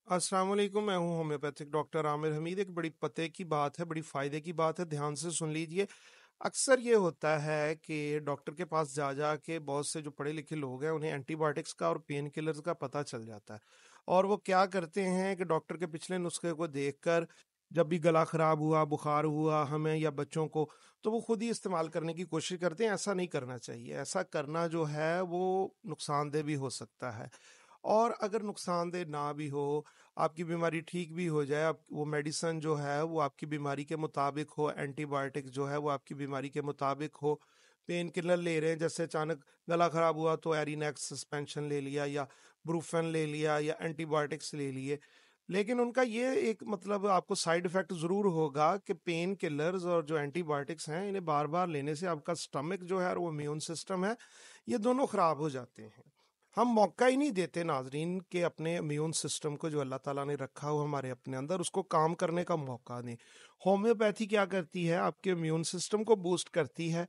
अस्सलाम वालेकुम, मैं हूँ होम्योपैथिक डॉक्टर आमिर हमीद। एक बड़ी पते की बात है, बड़ी फ़ायदे की बात है, ध्यान से सुन लीजिए। अक्सर ये होता है कि डॉक्टर के पास जा जा के बहुत से जो पढ़े लिखे लोग हैं उन्हें एंटीबायोटिक्स का और पेन किलर्स का पता चल जाता है, और वो क्या करते हैं कि डॉक्टर के पिछले नुस्खे को देखकर जब भी गला ख़राब हुआ, बुखार हुआ हमें या बच्चों को, तो वो खुद ही इस्तेमाल करने की कोशिश करते हैं। ऐसा नहीं करना चाहिए। ऐसा करना जो है वो नुकसानदेह भी हो सकता है। और अगर नुकसानदेह ना भी हो, आपकी बीमारी ठीक भी हो जाए, आप वो मेडिसिन जो है वो आपकी बीमारी के मुताबिक हो, एंटीबायोटिक जो है वो आपकी बीमारी के मुताबिक हो, पेन किलर ले रहे हैं, जैसे अचानक गला खराब हुआ तो एरिनेक्स सस्पेंशन ले लिया या ब्रूफेन ले लिया या एंटीबायोटिक्स ले लिए, लेकिन उनका ये एक मतलब आपको साइड इफेक्ट ज़रूर होगा कि पेन किलर्स और जो एंटीबायोटिक्स हैं इन्हें बार बार लेने से आपका स्टमक जो है और वो इम्यून सिस्टम है, ये दोनों ख़राब हो जाते हैं। हम मौका ही नहीं देते नाजरीन के अपने इम्यून सिस्टम को जो अल्लाह ताला ने रखा हो हमारे अपने अंदर, उसको काम करने का मौका दें। होम्योपैथी क्या करती है, आपके इम्यून सिस्टम को बूस्ट करती है।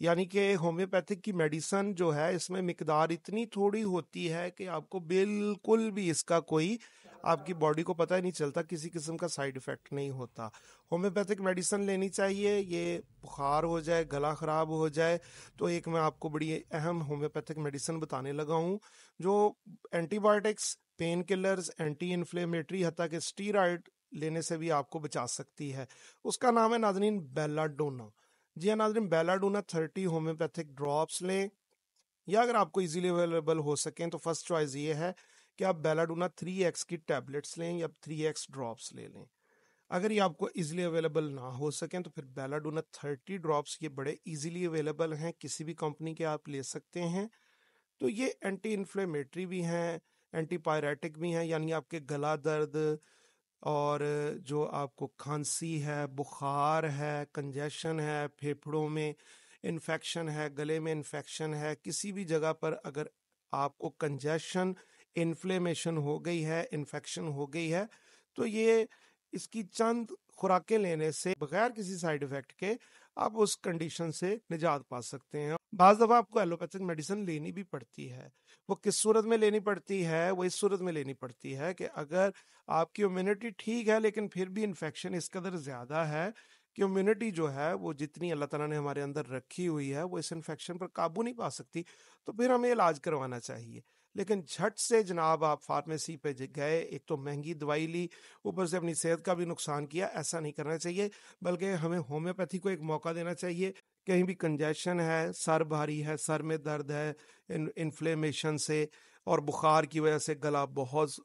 यानी कि होम्योपैथिक की मेडिसन जो है इसमें मिकदार इतनी थोड़ी होती है कि आपको बिल्कुल भी इसका कोई आपकी बॉडी को पता ही नहीं चलता, किसी किस्म का साइड इफेक्ट नहीं होता। होम्योपैथिक मेडिसन लेनी चाहिए। ये बुखार हो जाए, गला ख़राब हो जाए, तो एक मैं आपको बड़ी अहम होम्योपैथिक मेडिसिन बताने लगा हूँ जो antibiotics, pain killers, anti inflammatory, हत्ता कि स्टीरॉयड लेने से भी आपको बचा सकती है। उसका नाम है नाज़रीन बेलाडोना। जी हाँ नाज़रीन, बेलाडोना 30 होम्योपैथिक ड्रॉप्स लें, या अगर आपको इजीली अवेलेबल हो सकें तो फर्स्ट चॉइस ये है कि आप बेलाडोना 3x की टैबलेट्स लें या 3x ड्रॉप्स ले लें। अगर ये आपको इजीली अवेलेबल ना हो सकें तो फिर बेलाडोना 30 ड्रॉप्स ये बड़े इजीली अवेलेबल हैं, किसी भी कंपनी के आप ले सकते हैं। तो ये एंटी इन्फ्लेमेटरी भी हैं, एंटी पायरेटिक भी हैं, यानी आपके गला दर्द और जो आपको खांसी है, बुखार है, कंजेशन है, फेफड़ों में इन्फेक्शन है, गले में इन्फेक्शन है, किसी भी जगह पर अगर आपको कंजेशन, इन्फ्लेमेशन हो गई है, इन्फेक्शन हो गई है, तो ये इसकी चंद खुराकें लेने से बगैर किसी साइड इफेक्ट के आप उस कंडीशन से निजात पा सकते हैं। बाज़ दफ़ा आपको एलोपैथिक मेडिसिन लेनी भी पड़ती है। वो किस सूरत में लेनी पड़ती है? वो इस सूरत में लेनी पड़ती है कि अगर आपकी इम्यूनिटी ठीक है लेकिन फिर भी इन्फेक्शन इस कदर ज़्यादा है कि इम्यूनिटी जो है वो जितनी अल्लाह ताला ने हमारे अंदर रखी हुई है वो इस इन्फेक्शन पर काबू नहीं पा सकती, तो फिर हमें इलाज करवाना चाहिए। लेकिन झट से जनाब आप फार्मेसी पे गए, एक तो महंगी दवाई ली, ऊपर से अपनी सेहत का भी नुकसान किया, ऐसा नहीं करना चाहिए। बल्कि हमें होम्योपैथी को एक मौका देना चाहिए। कहीं भी कंजेशन है, सर भारी है, सर में दर्द है इन्फ्लेमेशन से, और बुखार की वजह से गला बहुत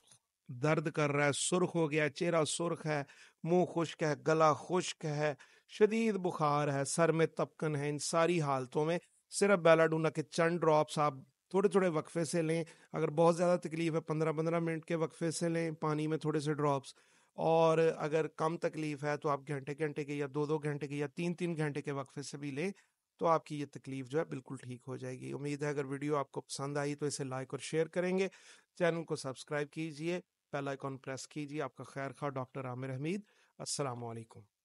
दर्द कर रहा है, सुर्ख हो गया, चेहरा सुर्ख है, मुंह खुश्क है, गला खुश्क है, शदीद बुखार है, सर में तपकन है, इन सारी हालतों में सिर्फ बेलाडोना के चंद ड्रॉप्स आप थोड़े थोड़े वक्फे से लें। अगर बहुत ज़्यादा तकलीफ है 15-15 मिनट के वक्फे से लें, पानी में थोड़े से ड्रॉप्स। और अगर कम तकलीफ है तो आप घंटे घंटे के या 2-2 घंटे के या 3-3 घंटे के वक्फे से भी लें, तो आपकी ये तकलीफ जो है बिल्कुल ठीक हो जाएगी। उम्मीद है अगर वीडियो आपको पसंद आई तो इसे लाइक और शेयर करेंगे, चैनल को सब्सक्राइब कीजिए, बेल आइकॉन प्रेस कीजिए। आपका खैर खा डॉक्टर आमिर हमीद। अस्सलाम वालेकुम।